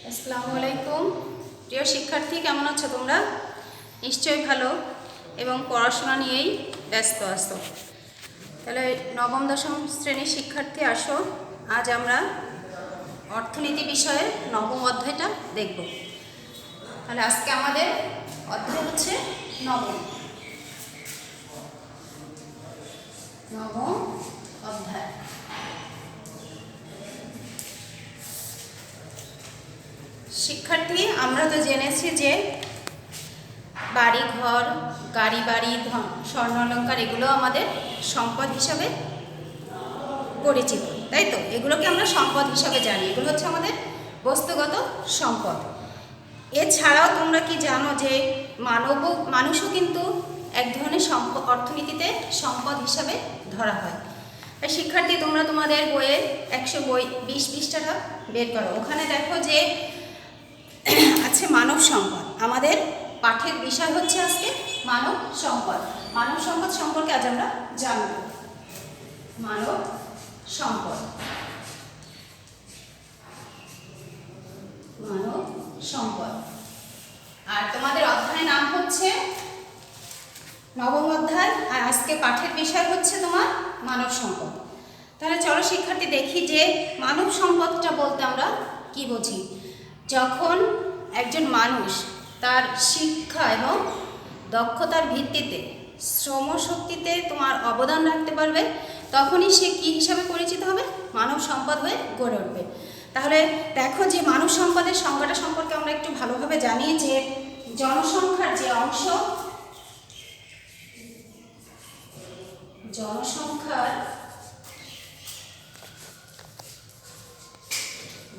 আসসালামু আলাইকুম। প্রিয় শিক্ষার্থী, কেমন আছো তোমরা? নিশ্চয়ই ভালো এবং পড়াশোনা নিয়েই ব্যস্ত আছো। তাহলে নবম দশম শ্রেণীর শিক্ষার্থী আসো, আজ আমরা অর্থনীতি বিষয়ে নবম অধ্যায়টা দেখব। তাহলে আজকে আমাদের অধ্যায় হচ্ছে নবম অধ্যায়। শিক্ষার্থী, আমরা তো জেনেছি যে বাড়ি ঘর, গাড়ি বাড়ি, স্বর্ণালঙ্কার এগুলো আমাদের সম্পদ হিসাবে পরিচিত, তাই তো? এগুলোকে আমরা সম্পদ হিসাবে জানি, এগুলো হচ্ছে আমাদের বস্তুগত সম্পদ। এছাড়াও তোমরা কি জানো যে মানুষও কিন্তু এক ধরনের সম্পদ, অর্থনীতিতে সম্পদ হিসাবে ধরা হয়। শিক্ষার্থী, তোমরা তোমাদের বইয়ে 120 পৃষ্ঠাটা বের করো। ওখানে দেখো যে আছে মানব সম্পদ। আমাদের পাঠের বিষয় হচ্ছে আজকে মানব সম্পদ। মানব সম্পদ সম্পর্কে আজ আমরা জানব। মানব সম্পদ, মানব সম্পদ। আর তোমাদের অধ্যায়ের নাম হচ্ছে নবম অধ্যায়, আর আজকে পাঠের বিষয় হচ্ছে তোমার মানব সম্পদ। তাহলে চলো শিক্ষার্থী দেখি যে মানব সম্পদটা বলতে আমরা কি বুঝি। যখন একজন মানুষ তার শিক্ষা এবং দক্ষতার ভিত্তিতে শ্রমশক্তিতে তোমার অবদান রাখতে পারবে, তখনই সে কি হিসাবে পরিচিত হবে? মানব সম্পদ হয়ে গড়ে উঠবে। তাহলে দেখো যে মানব সম্পদের সংজ্ঞাটা সম্পর্কে আমরা একটু ভালোভাবে জানি যে জনসংখ্যার যে অংশ, জনসংখ্যার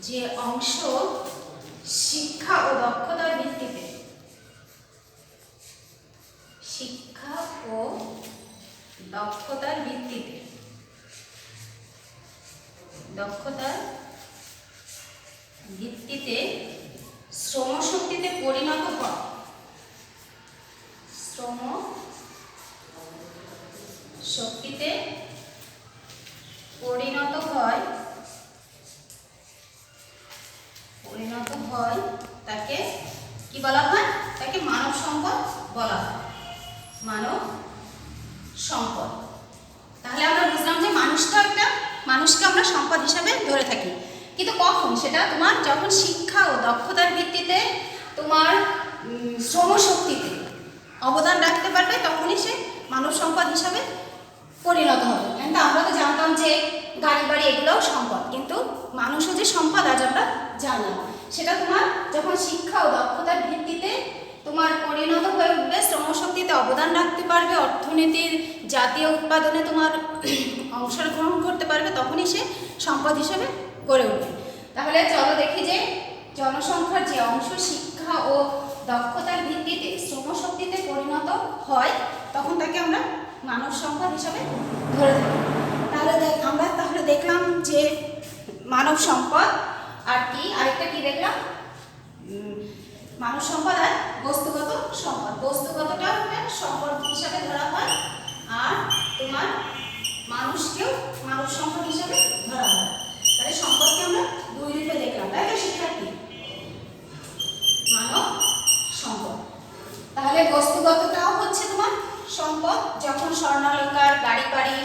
যে অংশ শিক্ষা ও দক্ষতার ভিত্তিতে, শিক্ষা ও দক্ষতার ভিত্তিতে, দক্ষতার ভিত্তিতে শ্রমশক্তিতে পরিণত হয়, শ্রম শক্তিতে পরিণত হয় তাকে কি বলা হয়? তাকে মানব সম্পদ বলা হয়, মানব সম্পদ। তাহলে আমরা বুঝলাম যে মানুষকে আমরা সম্পদ হিসাবে ধরে থাকি, কিন্তু কখন? সেটা তোমার যখন শিক্ষা ও দক্ষতার ভিত্তিতে তোমার শ্রমশক্তিতে অবদান রাখতে পারবে, তখনই সে মানব সম্পদ হিসাবে পরিণত হবে। কিন্তু আমরা তো জানতাম যে গাড়ি বাড়ি এগুলোও সম্পদ, কিন্তু মানুষও যে সম্পদ আজ আমরা জানি। সেটা তোমার যখন শিক্ষা ও দক্ষতার ভিত্তিতে তোমার পরিণত হয়ে উঠবে, শ্রমশক্তিতে অবদান রাখতে পারবে, অর্থনীতির জাতীয় উৎপাদনে তোমার অংশগ্রহণ করতে পারবে, তখনই সে সম্পদ হিসেবে গড়ে উঠবে। তাহলে চলো দেখি যে জনসংখ্যার যে অংশ শিক্ষা ও দক্ষতার ভিত্তিতে শ্রমশক্তিতে পরিণত হয়, তখন তাকে আমরা মানব সম্পদ হিসাবে ধরে থাকি। তাহলে আমরা দেখলাম যে মানব সম্পদ আর কি, আরেকটা কি দেখলাম? মানব সম্পদ আর বস্তুগত সম্পদ। বস্তুগতটা হবে সম্পদ হিসাবে ধরা হয়, আর তোমার মানুষকেও মানব সম্পদ হিসাবে ধরা হয়। তাহলে সম্পদকে আমরা দুই রূপে দেখলাম, তাই তো শিক্ষার্থী? মানব সম্পদ। তাহলে বস্তুগতটাও হচ্ছে তোমার সম্পদ, যখন স্বর্ণালঙ্কার, গাড়ি বাড়ি,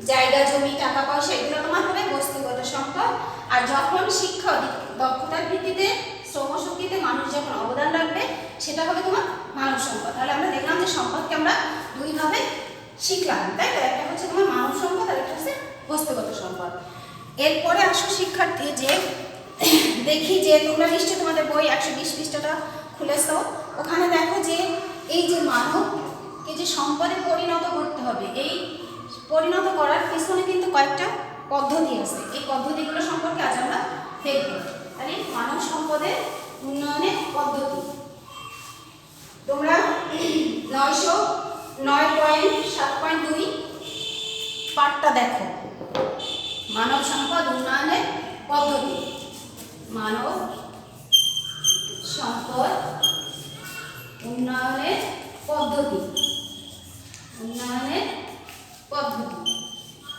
জায়গা জমি, টাকা পয়সা এগুলো তোমার হবে বস্তুগত সম্পদ। আর যখন শিক্ষা দক্ষতার ভিত্তিতে শ্রমশক্তিতে মানুষ যখন অবদান রাখবে, সেটা হবে তোমার মানব সম্পদ। তাহলে আমরা দেখলাম যে সম্পদকে আমরা দুইভাবে শিখলাম, তাই তো? একটা হচ্ছে তোমার মানব সম্পদ, আর একটা হচ্ছে বস্তুগত সম্পদ। এরপরে আসো শিক্ষার্থী যে দেখি যে তোমরা নিশ্চয়ই তোমাদের বই 120 পৃষ্ঠাটা খুলেছো। ওখানে দেখো যে এই যে মানবকে যে সম্পদে পরিণত করতে হবে, এই পরিণত করার পিছনে কিন্তু কয়েকটা পদ্ধতি আছে। এই পদ্ধতিগুলো সম্পর্কে আজ আমরা দেখব। তাহলে মানব সম্পদের উন্নয়নের পদ্ধতি তোমরা 909.7.2 পাঠটা দেখো। মানব সম্পদ উন্নয়নের পদ্ধতি, মানব সম্পদ উন্নয়নের পদ্ধতি, উন্নয়নের পদ্ধতি।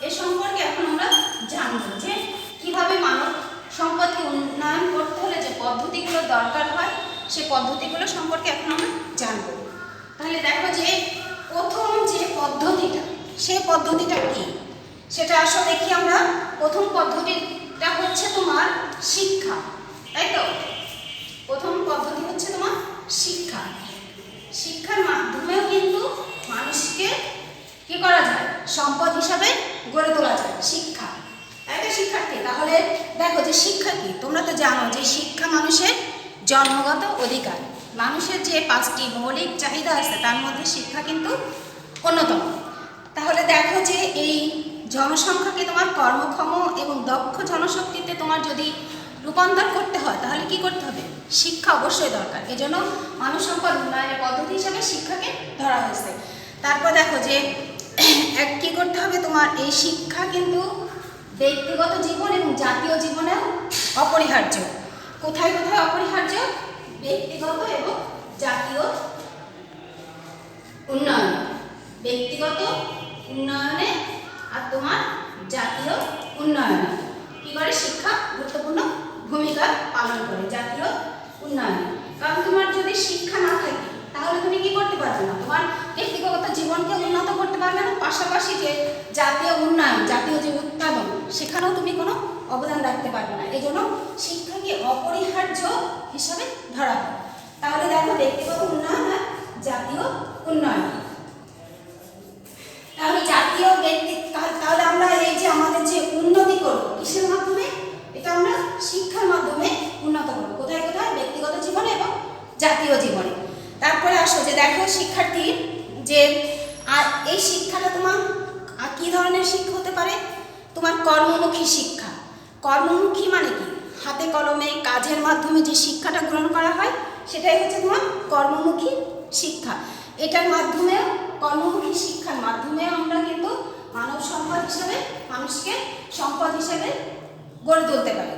এ সম্পর্কে এখন আমরা জানব যে কিভাবে মানব সম্পদকে উন্নয়ন করতে হলে যে পদ্ধতি দরকার হয় সেই পদ্ধতিগুলো সম্পর্কে এখন আমরা জানব। তাহলে দেখো যে প্রথম যে পদ্ধতিটা, সেই পদ্ধতিটা কি সেটা আসলে দেখি আমরা। প্রথম পদ্ধতিটা হচ্ছে তোমার শিক্ষা, তাই তো? প্রথম পদ্ধতি হচ্ছে তোমার শিক্ষা। শিক্ষার মাধ্যমেও কিন্তু মানুষকে কি করা যায়? সম্পদ হিসাবে গড়ে তোলা যায় শিক্ষা, তাই তো শিক্ষার্থী? তাহলে দেখো যে শিক্ষা কি, তোমরা তো জানো যে শিক্ষা মানুষের জন্মগত অধিকার। মানুষের যে 5টি মৌলিক চাহিদা আছে তার মধ্যে শিক্ষা কিন্তু অন্যতম। তাহলে দেখো যে এই জনসংখ্যাকে তোমার কর্মক্ষম এবং দক্ষ জনশক্তিতে তোমার যদি রূপান্তর করতে হয় তাহলে কি করতে হবে? শিক্ষা অবশ্যই দরকার। এজন্য মানব সম্পদ উন্নয়নের পদ্ধতি হিসাবে শিক্ষাকে ধরা হয়েছে। তারপর দেখো যে কি করতে হবে, তোমার এই শিক্ষা কিন্তু ব্যক্তিগত জীবন এবং জাতীয় জীবনেও অপরিহার্য। কোথায় কোথায় অপরিহার্য? ব্যক্তিগত এবং জাতীয় উন্নয়ন, ব্যক্তিগত উন্নয়নে আর তোমার জাতীয় উন্নয়নে কি করে? শিক্ষা গুরুত্বপূর্ণ ভূমিকা পালন করে জাতীয় উন্নয়নে। কারণ তোমার যদি শিক্ষা না থাকে তাহলে তুমি কি করতে পারবে না? তোমার ব্যক্তিগত জীবনকে উন্নত করতে পারবে না, পাশাপাশি যে জাতীয় উন্নয়ন, জাতীয় যে উৎপাদন, সেখানেও তুমি কোনো অবদান রাখতে পারবে না। এই জন্য শিক্ষাকে অপরিহার্য হিসাবে ধরা হয়। তাহলে দেখো ব্যক্তিগত উন্নয়ন আর জাতীয় উন্নয়ন। তাহলে জাতীয় তাহলে আমরা এই যে আমাদের যে উন্নতি করবো কিসের মাধ্যমে? এটা আমরা শিক্ষার মাধ্যমে উন্নত করবো। কোথায় কোথায়? ব্যক্তিগত জীবনে এবং জাতীয় জীবনে। তারপরে আসো যে দেখো শিক্ষার্থী যে আর এই শিক্ষাটা তোমার কি ধরনের শিক্ষা হতে পারে? তোমার কর্মমুখী শিক্ষা। কর্মমুখী মানে কি? হাতে কলমে কাজের মাধ্যমে যে শিক্ষাটা গ্রহণ করা হয় সেটাই হচ্ছে তোমার কর্মমুখী শিক্ষা। এটার মাধ্যমেও, কর্মমুখী শিক্ষার মাধ্যমেও আমরা কিন্তু মানব সম্পদ হিসাবে, মানুষকে সম্পদ হিসাবে গড়ে তুলতে পারি।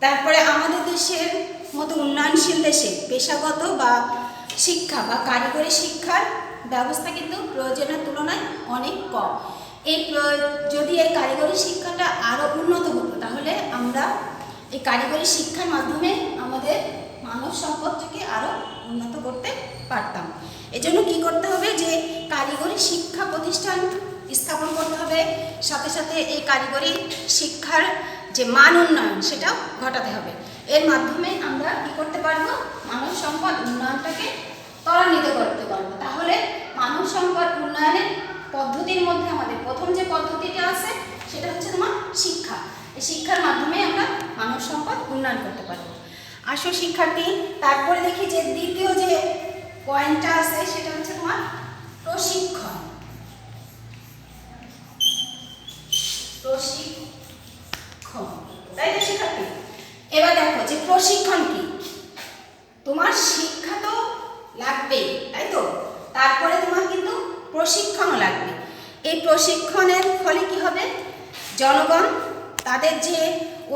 তারপরে আমাদের দেশের মতো উন্নয়নশীল দেশে পেশাগত বা শিক্ষা বা কারিগরি শিক্ষার ব্যবস্থা কিন্তু প্রয়োজনের তুলনায় অনেক কম। যদি এই কারিগরি শিক্ষাটা আরও উন্নত হতো তাহলে আমরা এই কারিগরি শিক্ষার মাধ্যমে আমাদের মানব সম্পদটাকে আরও উন্নত করতে পারতাম। এজন্য কি করতে হবে? যে কারিগরি শিক্ষা প্রতিষ্ঠান স্থাপন করতে হবে, সাথে সাথে এই কারিগরি শিক্ষার যে মান উন্নয়ন সেটাও ঘটাতে হবে। এর মাধ্যমে আমরা কি করতে পারবো? মানব সম্পদ উন্নয়নটাকে ত্বরান্বিত করতে পারবো। তাহলে মানব সম্পদ উন্নয়নের পদ্ধতির মধ্যে আমাদের প্রথম যে পদ্ধতিটা আছে সেটা হচ্ছে তোমার শিক্ষা। এই শিক্ষার মাধ্যমে আমরা মানব সম্পদ উন্নয়ন করতে পারবো। আসো শিক্ষার্থী, তারপরে দেখি যে দ্বিতীয় যে পয়েন্টটা আছে সেটা হচ্ছে তোমার প্রশিক্ষণ। প্রশিক্ষণ, তাই তো শিক্ষার্থী? এবার দেখো যে প্রশিক্ষণ কি? তোমার শিক্ষা তো লাগবেই, তাই তো? তারপরে তোমার কিন্তু প্রশিক্ষণও লাগবে। এই প্রশিক্ষণের ফলে কি হবে? জনগণ তাদের যে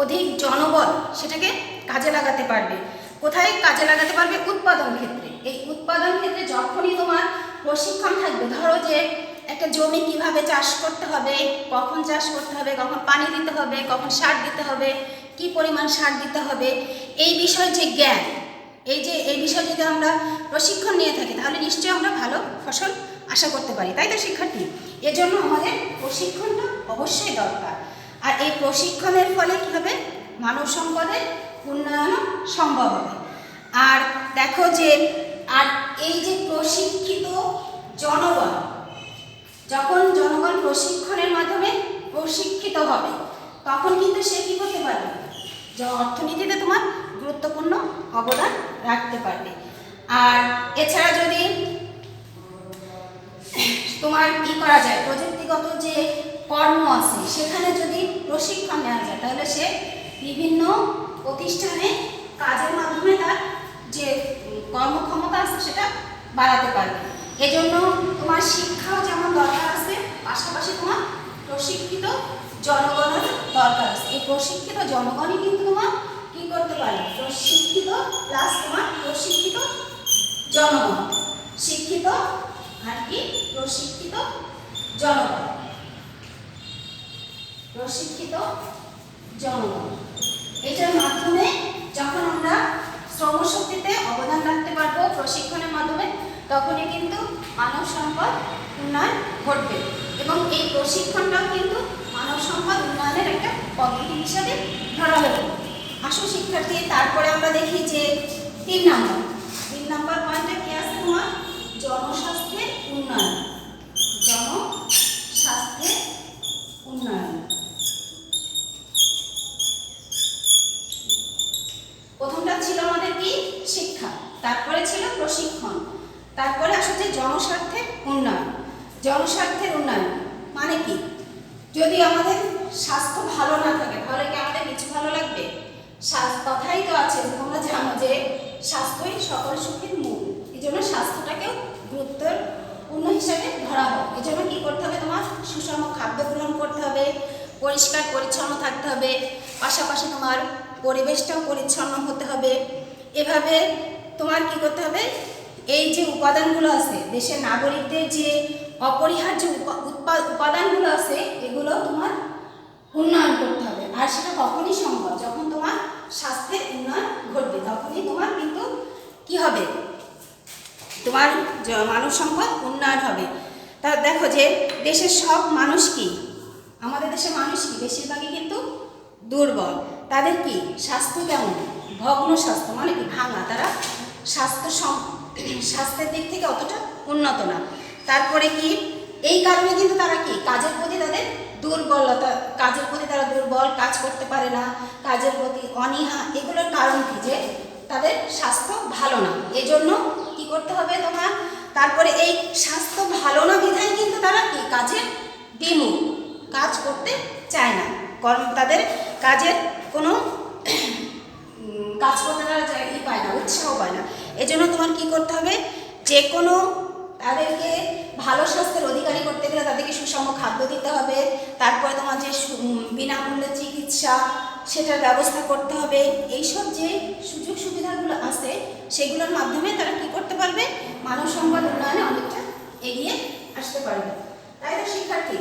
অধিক জনবল সেটাকে কাজে লাগাতে পারবে। কোথায় কাজে লাগাতে পারবে? উৎপাদন ক্ষেত্রে। এই উৎপাদন ক্ষেত্রে যখনই তোমার প্রশিক্ষণ থাকবে, ধরো যে একটা জমি কিভাবে চাষ করতে হবে, কখন চাষ করতে হবে, কখন পানি দিতে হবে, কখন সার দিতে হবে, কি পরিমাণ সার দিতে হবে, এই বিষয়ে যে জ্ঞান, এই বিষয়ে যদি আমরা প্রশিক্ষণ নিয়ে থাকি তাহলে নিশ্চয়ই আমরা ভালো ফসল আশা করতে পারি, তাই তো শিক্ষার্থী? এজন্য আমাদের প্রশিক্ষণটা অবশ্যই দরকার। আর এই প্রশিক্ষণের ফলে কী হবে? মানব সম্পদের উন্নয়নও সম্ভব হবে। আর দেখো যে আর এই যে প্রশিক্ষিত জনগণ, যখন জনগণ প্রশিক্ষণের মাধ্যমে প্রশিক্ষিত হবে তখন কিন্তু সে কী করতে পারবে? যে অর্থনীতিতে তোমার গুরুত্বপূর্ণ অবদান রাখতে পারবে। আর এছাড়া যদি তোমার কি করা যায়, প্রযুক্তিগত যে কর্ম আছে সেখানে যদি প্রশিক্ষণ নেওয়া যায় তাহলে সে বিভিন্ন প্রতিষ্ঠানে কাজের মাধ্যমে তার যে কর্মক্ষমতা আছে সেটা বাড়াতে পারবে। এজন্য তোমার শিক্ষাও যেমন দরকার আছে, পাশাপাশি তোমার প্রশিক্ষিত জনগণের দরকার আছে। এই প্রশিক্ষিত জনগণই কিন্তু তোমার কি করতে পারে? প্রশিক্ষিত প্লাস তোমার প্রশিক্ষিত জনগণ, শিক্ষিত আর কি প্রশিক্ষিত জনগণ, প্রশিক্ষিত জনগণ। এটার মাধ্যমে যখন আমরা শ্রম শ্রমশক্তিতে অবদান রাখতে পারবো প্রশিক্ষণের মাধ্যমে, তখনই কিন্তু মানব সম্পদ উন্নয়ন ঘটবে। এবং এই প্রশিক্ষণটাও কিন্তু মানব সম্পদ উন্নয়নের একটা পদ্ধতি হিসাবে ধরা হলো। আসো শিক্ষার্থী, তারপরে আমরা দেখি যে 3 নম্বর পয়েন্টে কি আছে তোমার? জনস্বাস্থ্যের উন্নয়ন। জনস্বাস্থ্যের উন্নয়ন। প্রথমটা ছিল আমাদের কি? শিক্ষা, তারপরে ছিল প্রশিক্ষণ, তারপরে আসলে জনস্বার্থের উন্নয়ন। জনস্বার্থের উন্নয়ন মানে কি? যদি আমাদের স্বাস্থ্য ভালো না থাকে তাহলে কি আমাদের কিছু ভালো লাগবে? কথাই তো আছে, তোমরা জানো যে স্বাস্থ্যই সকল সুখের মূল। এই জন্য স্বাস্থ্যটাকেও গুরুত্বপূর্ণ হিসাবে ধরা হয়। এই জন্য কী করতে হবে? তোমার সুষম খাদ্য গ্রহণ করতে হবে, পরিষ্কার পরিচ্ছন্ন থাকতে হবে, পাশাপাশি তোমার পরিবেশটাও পরিচ্ছন্ন হতে হবে। এভাবে তোমার কি করতে হবে? এই যে উপাদানগুলো আছে, দেশের নাগরিকদের যে অপরিহার্য উপাদানগুলো আছে, এগুলো তোমার উন্নয়ন করতে হবে। আর সেটা তখনই সম্ভব যখন তোমার স্বাস্থ্যের উন্নয়ন ঘটবে, তখনই তোমার কিন্তু কি হবে? তোমার মানব সম্পদ উন্নয়ন হবে। তা দেখো যে দেশের সব মানুষ কি, আমাদের দেশের মানুষ কি বেশিরভাগই কিন্তু দুর্বল। তাদের কি স্বাস্থ্য কেমন? ভগ্ন স্বাস্থ্য, মানে কি ভাঙা। তারা স্বাস্থ্যের দিক থেকে অতটা উন্নত না। তারপরে কি এই কারণে কিন্তু তারা কি কাজের প্রতি তাদের দুর্বলতা, কাজের প্রতি তারা দুর্বল, কাজ করতে পারে না, কাজের প্রতি অনীহা। এগুলোর কারণ কি? যে তাদের স্বাস্থ্য ভালো না। এজন্য কি করতে হবে তোমার? তারপরে এই স্বাস্থ্য ভালো না বিধায় কিন্তু তারা কি কাজের বিমুখ, কাজ করতে চায় না, কারণ তাদের কাজের কোনো কাজ করতে তারা পায় না, উৎসাহ পায় না। এজন্য তোমার কি করতে হবে? যে কোনো তাদেরকে ভালো স্বাস্থ্যের অধিকারী করতে গেলে তাদেরকে সুষম খাদ্য দিতে হবে। তারপরে তোমার যে বিনামূল্যে চিকিৎসা, সেটার ব্যবস্থা করতে হবে। এইসব যে সুযোগ সুবিধাগুলো আছে সেগুলোর মাধ্যমে তারা কি করতে পারবে? মানব সম্পদ উন্নয়নে অনেকটা এগিয়ে আসতে পারবে। তাই তো শিক্ষার্থী,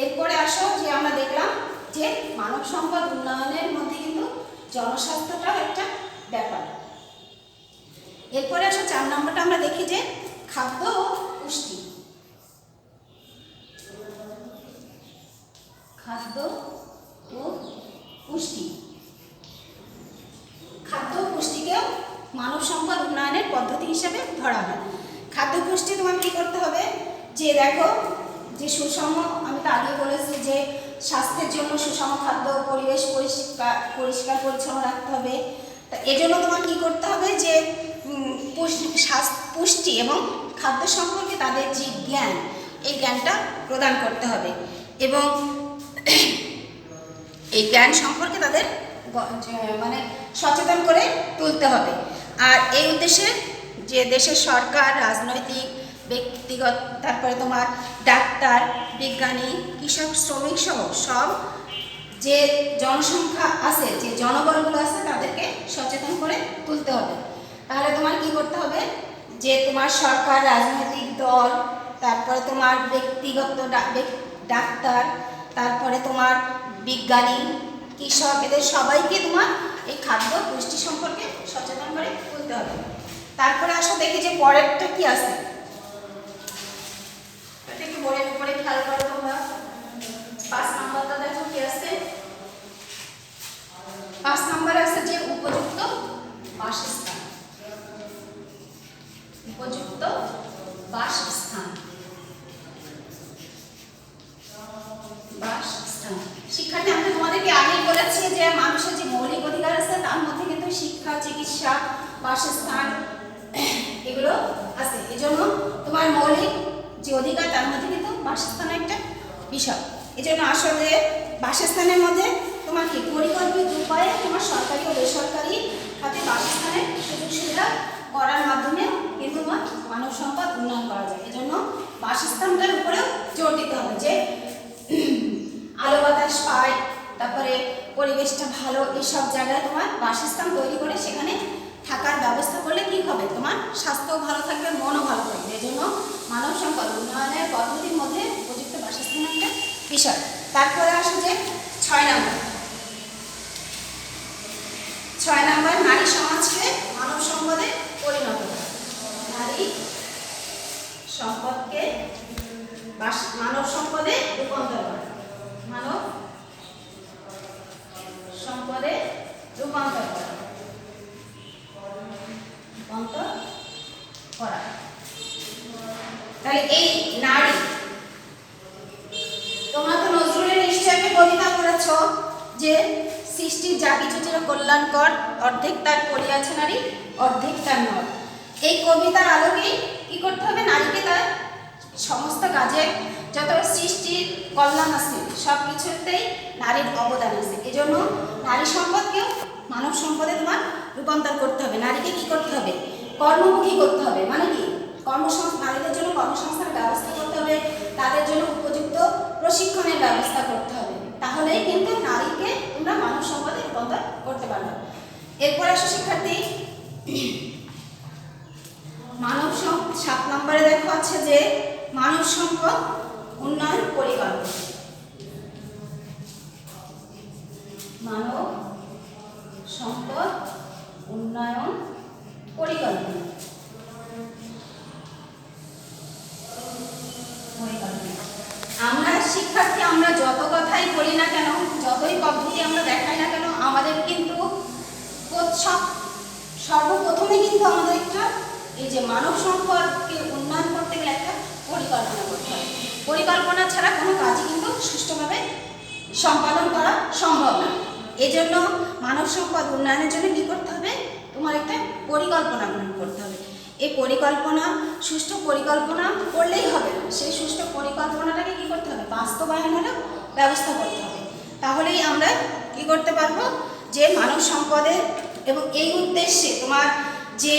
এরপরে আসো যে আমরা দেখলাম যে মানব সম্পদ উন্নয়নের মধ্যে কিন্তু জনস্বাস্থ্যটাও একটা ব্যাপার। এরপরে আসো 4 নম্বরটা আমরা দেখি যে খাদ্য ও পুষ্টি। খাদ্য ও পুষ্টি। খাদ্য পুষ্টিকেও মানব সম্পদ উন্নয়নের পদ্ধতি হিসেবে ধরা হয়। খাদ্য পুষ্টি তোমার কি করতে হবে? যে দেখো যে সুষম, আমি তো আগে বলেছি যে স্বাস্থ্যের জন্য সুষম খাদ্য, পরিবেশ পরিষ্কার পরিচ্ছন্ন রাখতে হবে। তা এজন্য তোমার কি করতে হবে? যে পুষ্টি এবং খাদ্য সম্পর্কে তাদের যে জ্ঞান, এই জ্ঞানটা প্রদান করতে হবে এবং এই জ্ঞান সম্পর্কে তাদের মানে সচেতন করে তুলতে হবে। আর এই উদ্দেশ্যে যে দেশের সরকার, রাজনৈতিক, ব্যক্তিগত, তারপরে তোমার ডাক্তার, বিজ্ঞানী, কৃষক, শ্রমিক সহ সব যে জনসংখ্যা আছে, যে জনবলগুলো আছে, তাদেরকে সচেতন করে তুলতে হবে। তাহলে তোমার কি করতে হবে? যে তোমার সরকার, রাজনৈতিক দল, তারপরে তোমার ব্যক্তিগত ডাক্তার, তারপরে তোমার বিজ্ঞানী, কৃষক, এদের সবাইকে তোমার এই খাদ্য পুষ্টি সম্পর্কে সচেতন করে তুলতে হবে। তারপরে আসো দেখি যে পরেরটা কি আছে। এটা কি বোর্ডের উপরে খেয়াল করো তোমরা। 5 নম্বরটা দেখো কি আছে। 5 নম্বরে আছে যে উপযুক্ত বাসস্থান। উপযুক্ত বাসস্থান। বাসস্থান। শিক্ষার্থী, আমি তোমাদেরকে আগেই বলেছি যে মানুষের যে মৌলিক অধিকার আছে তার মধ্যে কিন্তু শিক্ষা, চিকিৎসা, বাসস্থান এগুলো আছে। এজন্য তোমার মৌলিক যে অধিকার তার মধ্যে কিন্তু বাসস্থান একটা বিষয়। এজন্য আসলে বাসস্থানের মধ্যে তোমার কি পরিকল্পিত উপায়ে তোমার সরকারি ও বেসরকারি খাতে বাসস্থানের সুযোগ সুবিধা করার মাধ্যমে কিন্তু তোমার মানব সম্পদ উন্নয়ন করা যায়। এজন্য বাসস্থানটার উপরেও জোর দিতে হবে যে আলো বাতাস পায়, তারপরে পরিবেশটা ভালো, এইসব জায়গায় তোমার বাসস্থান তৈরি করে সেখানে থাকার ব্যবস্থা করলে কি হবে? তোমার স্বাস্থ্যও ভালো থাকবে, মনও ভালো থাকবে। এজন্য মানব সম্পদ উন্নয়নের পদ্ধতির মধ্যে উপযুক্ত বাসস্থান একটা বিষয়। তারপরে আসো যে 6 নম্বর। 6 নম্বর নারী সমাজকে মানব তাহলে এই নারী, তোমরা তো নজরুলের নিশ্চয়ই একটা কবিতা পড়েছো যে সৃষ্টির যা কিছু ছিল কল্যাণকর, অর্ধেক তার করিয়াছে নারী, অর্ধেক তার নর। এই কবিতার আলোকেই কি করতে হবে, নারীকে তার সমস্ত কাজে যত সৃষ্টির কল্যাণ আছে সব কিছুতেই নারীর অবদান আছে। এই জন্য নারী সম্পদকেও মানব সম্পদে তোমার রূপান্তর করতে হবে। নারীকে কি করতে হবে, কর্মমুখী করতে হবে। মানে কি, নারীদের জন্য কর্মসংস্থানের ব্যবস্থা করতে হবে, তাদের জন্য উপযুক্ত প্রশিক্ষণের ব্যবস্থা করতে হবে। তাহলেই কিন্তু নারীকে তোমরা মানব সম্পদে রূপান্তর করতে পারবে। এরপর আসো শিক্ষার্থী, মানব সম্পদ 7 নম্বরে দেখো আছে যে মানব সম্পদ উন্নয়ন পরিকল্পনা। মানব সম্পদ উন্নয়ন পরিকল্পনা। আমরা শিক্ষার্থী, আমরা যত কথাই বলি না কেন, যতই পদ্ধতি আমরা দেখাই না কেন, আমাদের কিন্তু সর্বপ্রথমে কিন্তু আমাদের একটা এই যে মানব সম্পদকে উন্নয়ন করতে গেলে একটা পরিকল্পনা করতে হবে। পরিকল্পনা ছাড়া কোনো কাজই কিন্তু সুষ্ঠুভাবে সম্পাদন করা সম্ভব না। এজন্য মানব সম্পদ উন্নয়নের জন্য কি করতে হবে, তোমার একটা পরিকল্পনা গ্রহণ করতে হবে। এই পরিকল্পনা, সুষ্ঠু পরিকল্পনা করলেই হবে না, সেই সুষ্ঠু পরিকল্পনাটাকে কি করতে হবে, বাস্তবায়নেরও ব্যবস্থা করতে হবে। তাহলেই আমরা কি করতে পারবো, যে মানব সম্পদের এবং এই উদ্দেশ্যে তোমার যে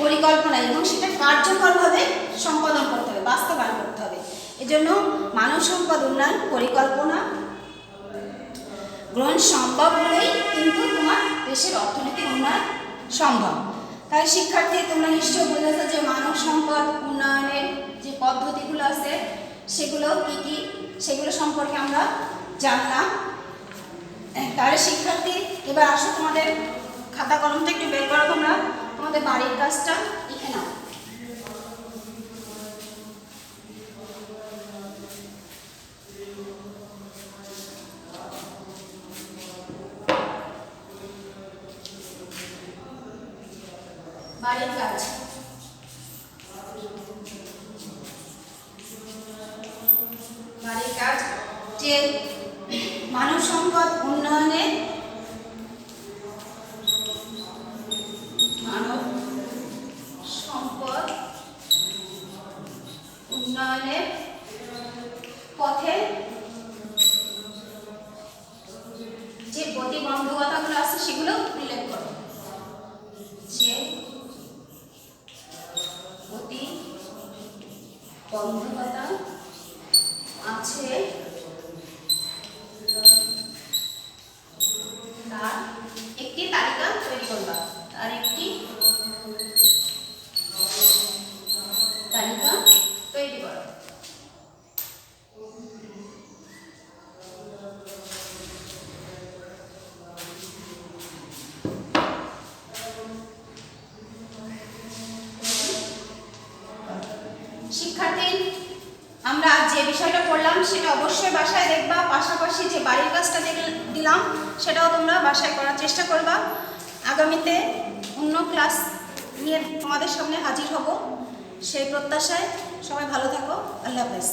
পরিকল্পনা এবং সেটা কার্যকরভাবে সম্পাদন করতে হবে, বাস্তবায়ন করতে হবে। এজন্য মানব সম্পদ উন্নয়ন পরিকল্পনা গ্রহণ সম্ভব হলেই কিন্তু তোমার দেশের অর্থনৈতিক উন্নয়ন সম্ভব। তাই শিক্ষার্থী, তোমরা নিশ্চয় বুঝেছো যে মানব সম্পদ উন্নয়নের যে পদ্ধতিগুলো আছে সেগুলো কি কি, সেগুলো সম্পর্কে আমরা জানলাম। তাহলে শিক্ষার্থী, এবার আসো তোমাদের খাতা কলমটা একটু বের করো, তোমরা তোমাদের বাড়ির কাজটা লিখে নাও। বাড়ির কাজ, বাড়ির কাজ যে মানব সম্পদ উন্নয়নে, মানব সম্পদ উন্নয়নের পথে যে প্রতিবন্ধকতাগুলো আছে সেগুলো উল্লেখ করো। যে প্রতিবন্ধকতা আছে তার একটি তালিকা তৈরি করবা, তার একটি তালিকা তৈরি করো। শিক্ষার্থী, আমরা যে বিষয়টা পড়লাম সেটা অবশ্যই বাসায় দেখবা, পাশাপাশি যে বাড়ির কাজটা দিলাম সেটাও তোমরা বাসায় করার চেষ্টা করবা। আগামীতে অন্য ক্লাস নিয়ে তোমাদের সামনে হাজির হব সেই প্রত্যাশায় সবাই ভালো থাকো। আল্লাহ হাফেজ।